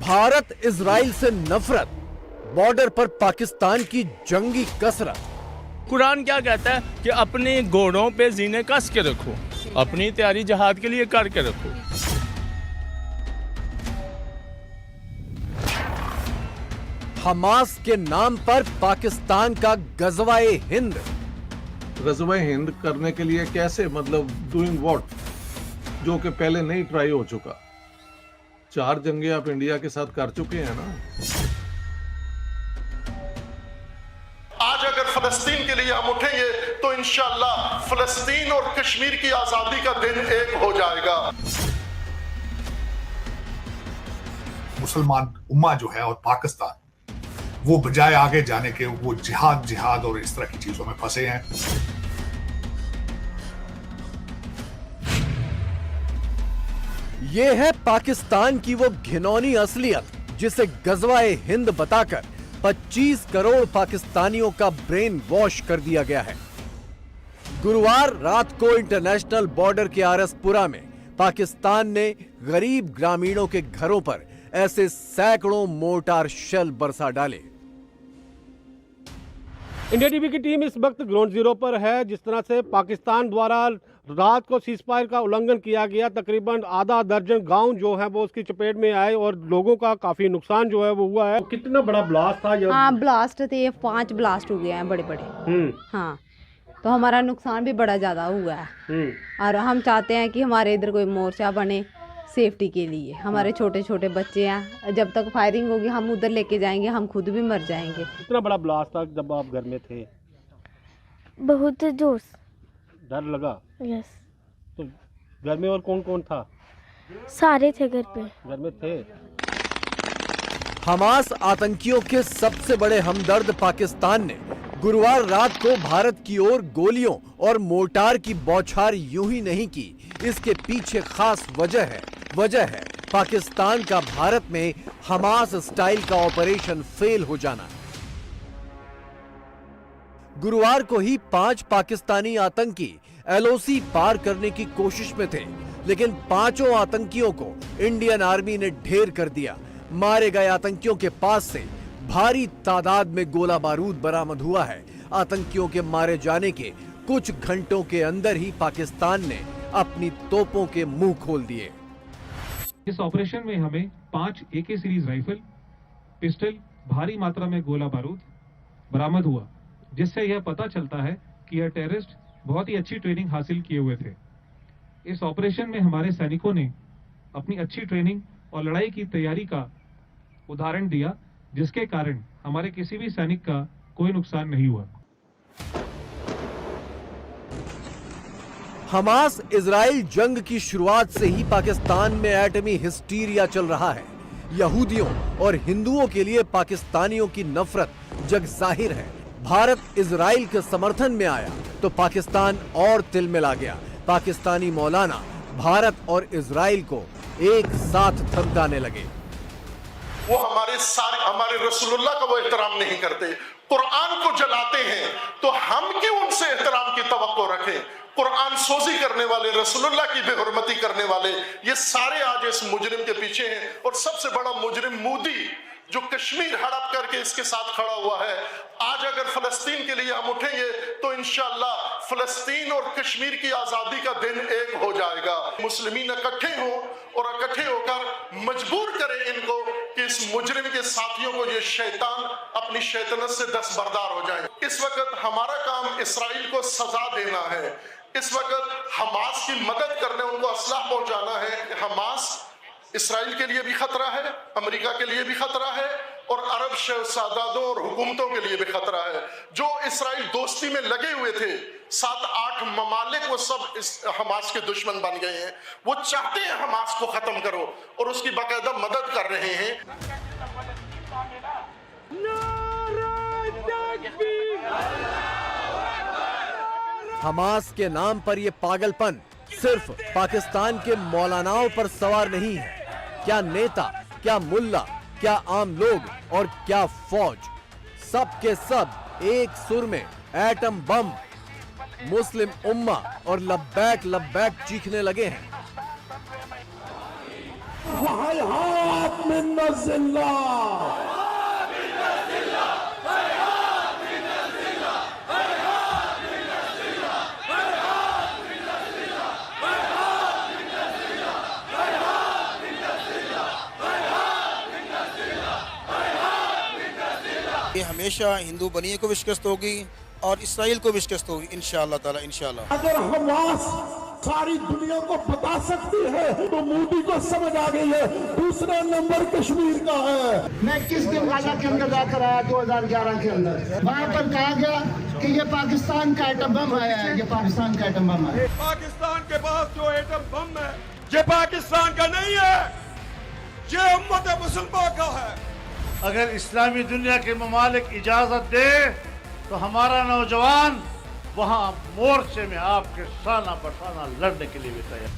Bharat Israel से नफरत, border पर पाकिस्तान की जंगी कसरत। कुरान क्या कहता है कि अपने घोड़ों पे जीने कस के रखो, अपनी तैयारी जहाद के लिए करके रखो। हमास के नाम पर पाकिस्तान का गजवाए हिंद। गजवाए हिंद करने के लिए कैसे, मतलब डूइंग व्हाट, जो कि पहले नहीं ट्राई हो चुका। 4 जंगे आप इंडिया के साथ कर चुके हैं ना। आज अगर फलस्तीन के लिए हम उठेंगे तो इंशाअल्लाह फलस्तीन और कश्मीर की आजादी का दिन एक हो जाएगा। मुसलमान उम्मा जो है और पाकिस्तान, वो बजाय आगे जाने के वो जिहाद और इस तरह की चीजों में फंसे हैं। ये है पाकिस्तान की वो घिनौनी असलियत जिसे गजवाए हिंद बताकर 25 करोड़ पाकिस्तानियों का ब्रेन वॉश कर दिया गया है। गुरुवार रात को इंटरनेशनल बॉर्डर के आरएसपुरा में पाकिस्तान ने गरीब ग्रामीणों के घरों पर ऐसे सैकड़ों मोर्टार शेल बरसा डाले। इंडिया टीवी की टीम इस वक्त ग्राउंड जीरो पर है। जिस तरह से पाकिस्तान द्वारा रात को सीजफायर का उल्लंघन किया गया, तकरीबन आधा दर्जन गांव जो है वो उसकी चपेट में आए और लोगों का काफी नुकसान जो है वो हुआ है। कितना बड़ा ब्लास्ट था? हाँ, ब्लास्ट थे, 5 ब्लास्ट हो गए हैं बड़े बड़े। हाँ, तो हमारा नुकसान भी बड़ा ज्यादा हुआ है और हम चाहते हैं कि हमारे इधर कोई मोर्चा बने सेफ्टी के लिए। हमारे छोटे छोटे बच्चे हैं, जब तक फायरिंग होगी हम उधर लेके जाएंगे, हम खुद भी मर जाएंगे। कितना बड़ा ब्लास्ट था जब आप घर में थे? बहुत जोर। डर लगा? यस। तो घर में और कौन कौन था? सारे थे घर पे। घर में थे। हमास आतंकियों के सबसे बड़े हमदर्द पाकिस्तान ने गुरुवार रात को भारत की ओर गोलियों और मोर्टार की बौछार यूं ही नहीं की। इसके पीछे खास वजह है पाकिस्तान का भारत में हमास स्टाइल का ऑपरेशन फेल हो जाना। गुरुवार को ही 5 पाकिस्तानी आतंकी एलओसी पार करने की कोशिश में थे, लेकिन 5 आतंकियों को इंडियन आर्मी ने ढेर कर दिया। मारे गए आतंकियों के पास से भारी तादाद में गोला बारूद बरामद हुआ है। आतंकियों के मारे जाने के कुछ घंटों के अंदर ही पाकिस्तान ने अपनी तोपों के मुंह खोल दिए। इस ऑपरेशन में हमें 5 AK सीरीज राइफल, पिस्टल, भारी मात्रा में गोला बारूद बरामद हुआ, जिससे यह पता चलता है कि यह टेररिस्ट बहुत ही अच्छी ट्रेनिंग हासिल किए हुए थे। इस ऑपरेशन में हमारे सैनिकों ने अपनी अच्छी ट्रेनिंग और लड़ाई की तैयारी का उदाहरण दिया, जिसके कारण हमारे किसी भी सैनिक का कोई नुकसान नहीं हुआ। हमास इजराइल जंग की शुरुआत से ही पाकिस्तान में एटमी हिस्टीरिया चल रहा है। यहूदियों और हिंदुओं के लिए पाकिस्तानियों की नफरत जग जाहिर है। भारत इजराइल के समर्थन में आया तो पाकिस्तान और तिलमिला गया। पाकिस्तानी मौलाना भारत और इजराइल को एक साथ धमकाने लगे। वो हमारे रसूलुल्लाह का वो एहतराम नहीं करते, कुरान को जलाते हैं, तो हम क्यों उनसे एहतराम की तवक्को रखें? कुरान सोजी करने वाले, रसूलुल्लाह की बेहुरमती करने वाले, ये सारे आज इस मुजरिम के पीछे हैं। और सबसे बड़ा मुजरिम मोदी, जो कश्मीर हड़प करके इसके साथ खड़ा हुआ है। आज अगर फलस्तीन के लिए हम उठेंगे तो इंशाअल्लाह फलस्तीन और कश्मीर की आजादी का दिन एक हो जाएगा। मुस्लिमीन इकट्ठे हो और इकट्ठे होकर मजबूर करें इनको कि इस मुजरिम के साथियों को, ये शैतान अपनी शैतानत से दस्तबरदार हो जाए। इस वक्त हमारा काम इसराइल को सजा देना है। इस वक्त हमास की मदद करने, उनको असलाह पहुंचाना है। हमास इसराइल के लिए भी खतरा है, अमेरिका के लिए भी खतरा है और अरब शहजादों और हुकूमतों के लिए भी खतरा है। जो इसराइल दोस्ती में लगे हुए थे, 7-8 ममालिक, वो सब इस हमास के दुश्मन बन गए हैं। वो चाहते हैं हमास को खत्म करो और उसकी बाकायदा मदद कर रहे हैं। हमास के नाम पर यह पागलपन सिर्फ पाकिस्तान के मौलानाओं पर सवार नहीं है। क्या नेता, क्या मुल्ला, क्या आम लोग और क्या फौज, सब के सब एक सुर में एटम बम, मुस्लिम उम्मा और लब्बैक लब्बैक चीखने लगे हैं। ये हमेशा हिंदू बनिए को भी शिकस्त होगी और इसराइल को भी शिकस्त होगी इंशाअल्लाह ताला इंशाअल्लाह। अगर हमास सारी दुनिया को बता सकती है तो मोदी को समझ आ गई है दूसरा नंबर कश्मीर का है। मैं किस दिन गाजा के अंदर जाकर आया 2011 के अंदर, वहाँ पर कहा गया कि ये पाकिस्तान का एटम बम आया है, ये पाकिस्तान का एटम बम है। पाकिस्तान के पास जो एटम बम है ये पाकिस्तान का नहीं है, ये उम्मत मुसलमान का है। अगर इस्लामी दुनिया के ममालिक इजाजत दे तो हमारा नौजवान वहाँ मोर्चे में आपके साना बरसाना लड़ने के लिए भी तैयार।